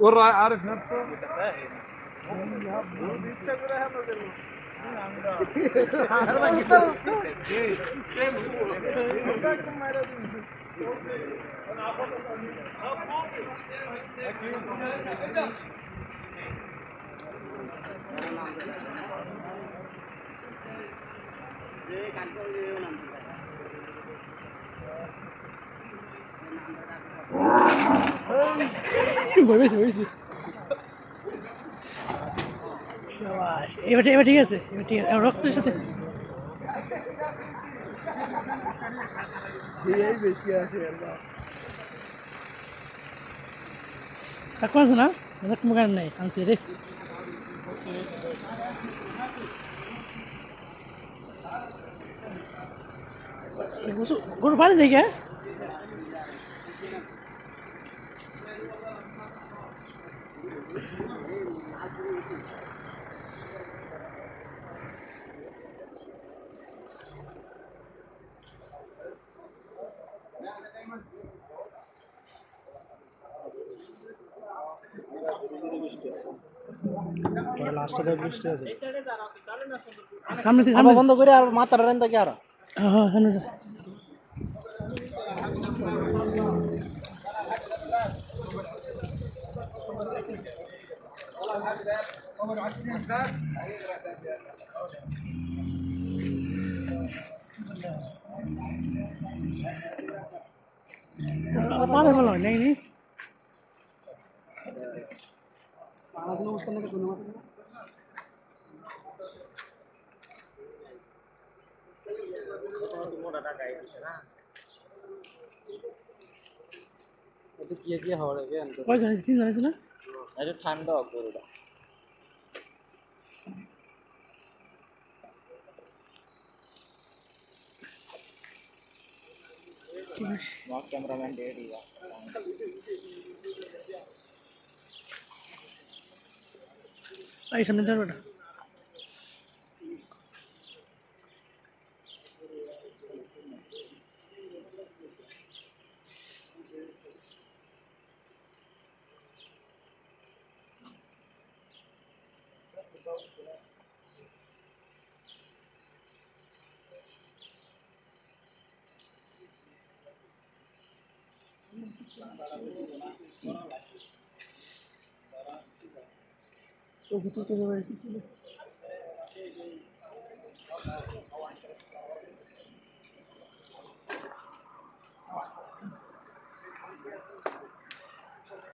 والله عارف نفسه. متفاهم. হয়েছে শাবাশ, এবার এবার ঠিক আছে, এবার ঠিক আছে, এবার রক্তের সাথে এই বেশি আছে আল্লাহ। চাকু আছে না? চাকু মুখার নাই, আনছি রে। গরু পানি দেখে লাস্টে বৃষ্টি আছে। সামনে আবার বন্ধ করে আর মাথার রেন থেকে আর হ্যাঁ সামনে যা। পানি ভালো হয় নাকি? কয়জন আছে? 3 জন আছে না? এটা ঠান্ডা গরুটা। ঠিক আছে, ক্যামেরাম্যান রেডি। এই সামনে ধরো ওটা। ও কিছু তো